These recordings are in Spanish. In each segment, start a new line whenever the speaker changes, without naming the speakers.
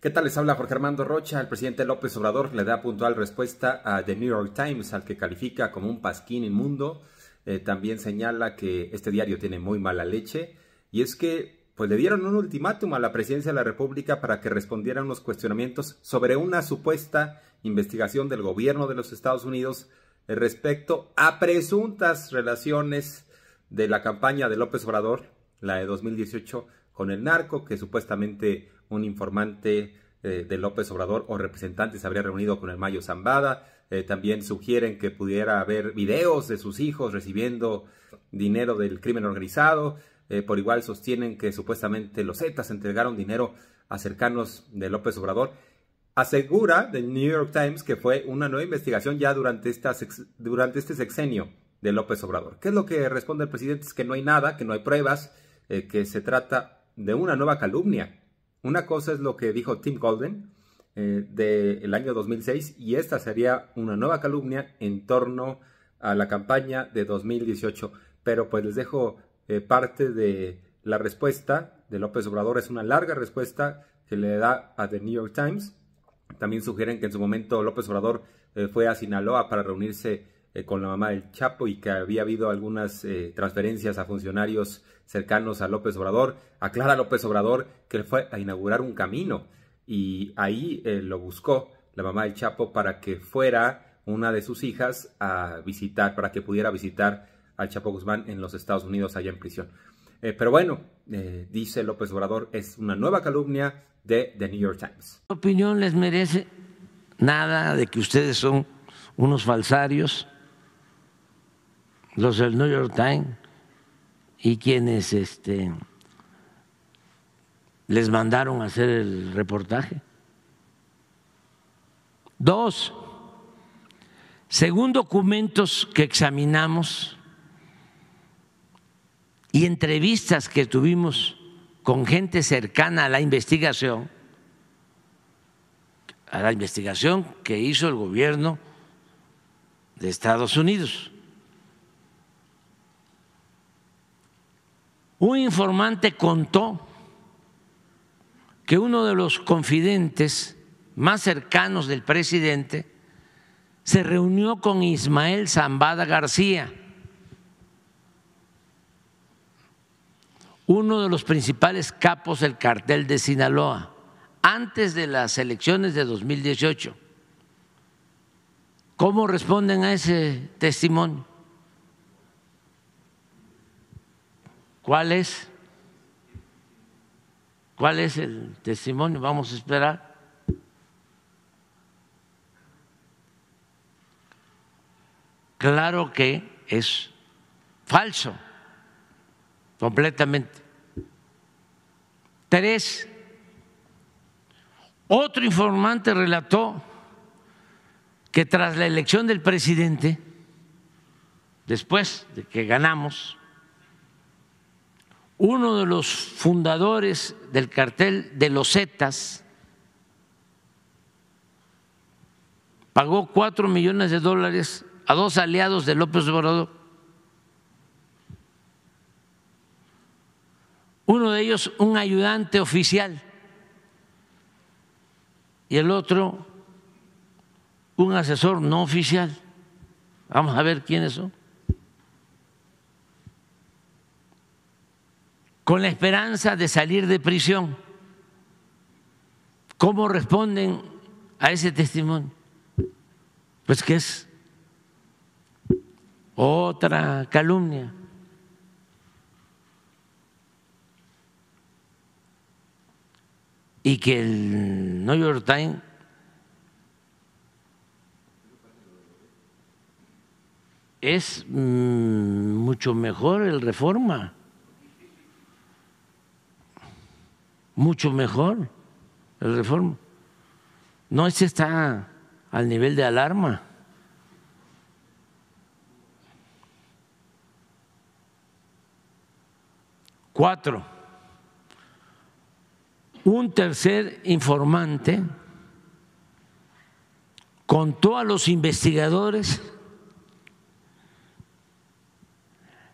¿Qué tal? Les habla Jorge Armando Rocha. El presidente López Obrador le da puntual respuesta a The New York Times, al que califica como un pasquín inmundo. También señala que este diario tiene muy mala leche. Y es que pues le dieron un ultimátum a la presidencia de la República para que respondiera a unos cuestionamientos sobre una supuesta investigación del gobierno de los Estados Unidos respecto a presuntas relaciones de la campaña de López Obrador, la de 2018, con el narco, que supuestamente un informante de López Obrador o representante se habría reunido con el Mayo Zambada. También sugieren que pudiera haber videos de sus hijos recibiendo dinero del crimen organizado. Por igual sostienen que supuestamente los Zetas entregaron dinero a cercanos de López Obrador. Asegura The New York Times que fue una nueva investigación ya durante este sexenio de López Obrador. ¿Qué es lo que responde el presidente? Es que no hay nada, que no hay pruebas, que se trata de una nueva calumnia. Una cosa es lo que dijo Tim Golden del año 2006 y esta sería una nueva calumnia en torno a la campaña de 2018. Pero pues les dejo parte de la respuesta de López Obrador. Es una larga respuesta que le da a The New York Times. También sugieren que en su momento López Obrador fue a Sinaloa para reunirse con la mamá del Chapo y que había habido algunas transferencias a funcionarios cercanos a López Obrador. Aclara López Obrador que fue a inaugurar un camino y ahí lo buscó la mamá del Chapo para que fuera una de sus hijas a visitar, para que pudiera visitar al Chapo Guzmán en los Estados Unidos, allá en prisión. Pero bueno, dice López Obrador, es una nueva calumnia de The New York Times.
¿Qué opinión les merece? Nada de que ustedes son unos falsarios, los del New York Times y quienes les mandaron a hacer el reportaje. Dos, según documentos que examinamos y entrevistas que tuvimos con gente cercana a la investigación que hizo el gobierno de Estados Unidos. Un informante contó que uno de los confidentes más cercanos del presidente se reunió con Ismael Zambada García, uno de los principales capos del cartel de Sinaloa, antes de las elecciones de 2018. ¿Cómo responden a ese testimonio? ¿Cuál es? ¿Cuál es el testimonio? Vamos a esperar. Claro que es falso, completamente. Tres, otro informante relató que tras la elección del presidente, después de que ganamos, uno de los fundadores del cartel de los Zetas pagó $4 millones a dos aliados de López Obrador. Uno de ellos un ayudante oficial y el otro un asesor no oficial. Vamos a ver quiénes son. Con la esperanza de salir de prisión. ¿Cómo responden a ese testimonio? Pues que es otra calumnia. Y que el New York Times es mucho mejor el Reforma, mucho mejor el Reforma. No, ese está al nivel de Alarma. Cuatro, un tercer informante contó a los investigadores,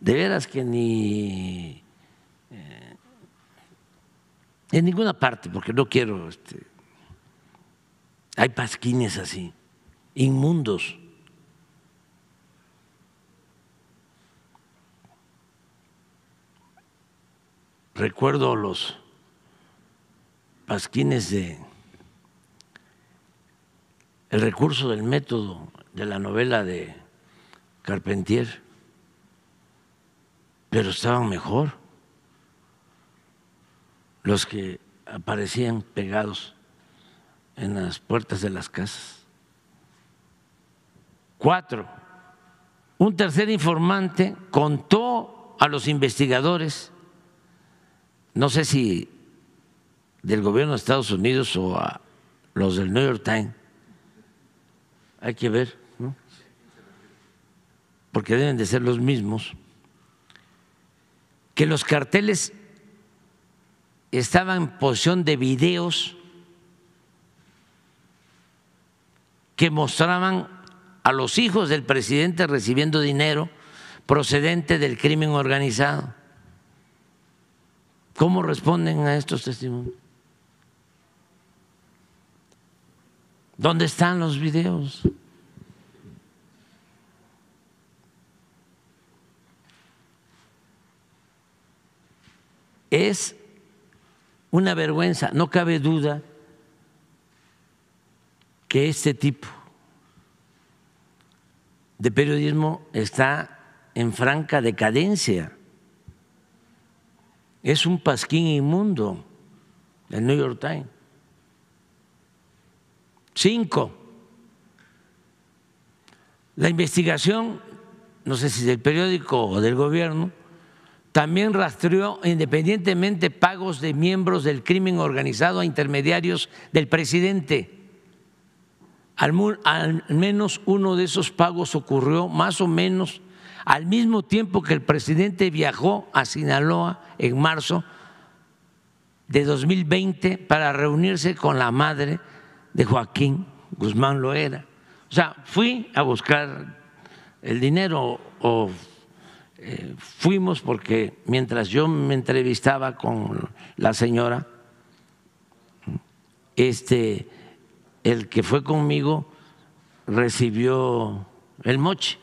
de veras que en ninguna parte, porque no quiero Hay pasquines así, inmundos. Recuerdo los pasquines de El recurso del método de la novela de Carpentier, pero estaban mejor los que aparecían pegados en las puertas de las casas. 4, un tercer informante contó a los investigadores, no sé si del gobierno de Estados Unidos o a los del New York Times, hay que ver, ¿no? Porque deben de ser los mismos, que los carteles estaban en posesión de videos que mostraban a los hijos del presidente recibiendo dinero procedente del crimen organizado. ¿Cómo responden a estos testimonios? ¿Dónde están los videos? Es una vergüenza, no cabe duda que este tipo de periodismo está en franca decadencia. Es un pasquín inmundo, el New York Times. 5, la investigación, no sé si del periódico o del gobierno, también rastreó independientemente pagos de miembros del crimen organizado a intermediarios del presidente. Al menos uno de esos pagos ocurrió más o menos al mismo tiempo que el presidente viajó a Sinaloa en marzo de 2020 para reunirse con la madre de Joaquín Guzmán Loera. O sea, fui a buscar el dinero o fuimos porque mientras yo me entrevistaba con la señora, el que fue conmigo recibió el moche.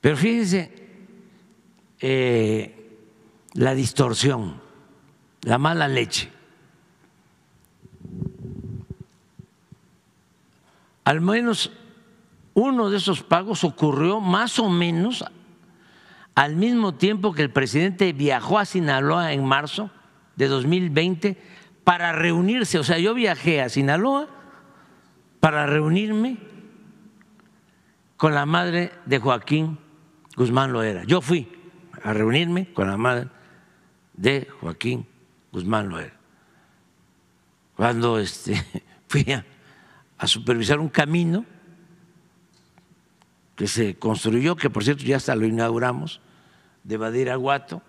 Pero fíjense la distorsión, la mala leche. Al menos uno de esos pagos ocurrió más o menos al mismo tiempo que el presidente viajó a Sinaloa en marzo de 2020 para reunirse. O sea, yo viajé a Sinaloa para reunirme con la madre de Joaquín Guzmán Loera. Yo fui a reunirme con la madre de Joaquín Guzmán Loera. Cuando fui a supervisar un camino que se construyó, que por cierto ya hasta lo inauguramos, de Badiraguato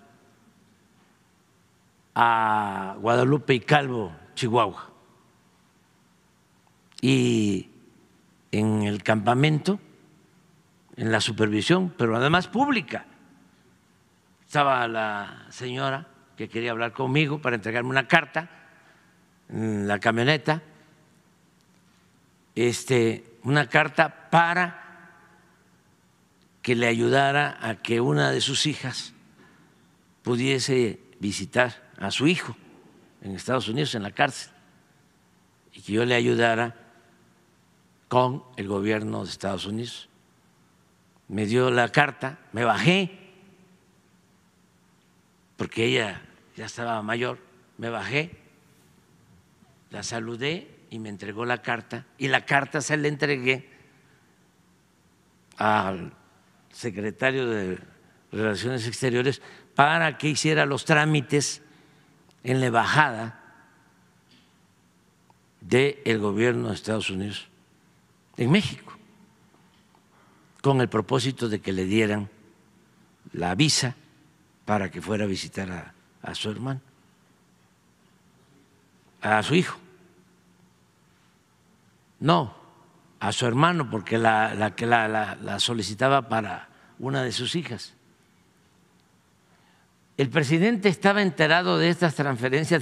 a Guadalupe y Calvo, Chihuahua. Y en el campamento, en la supervisión, pero además pública, estaba la señora que quería hablar conmigo para entregarme una carta en la camioneta, una carta para que le ayudara a que una de sus hijas pudiese visitar a su hijo en Estados Unidos, en la cárcel, y que yo le ayudara con el gobierno de Estados Unidos. Me dio la carta, me bajé, porque ella ya estaba mayor, me bajé, la saludé y me entregó la carta, y la carta se la entregué al secretario de Relaciones Exteriores para que hiciera los trámites en la embajada del gobierno de Estados Unidos en México, con el propósito de que le dieran la visa para que fuera a visitar a su hermano, a su hijo. No, a su hermano, porque la solicitaba para una de sus hijas. El presidente estaba enterado de estas transferencias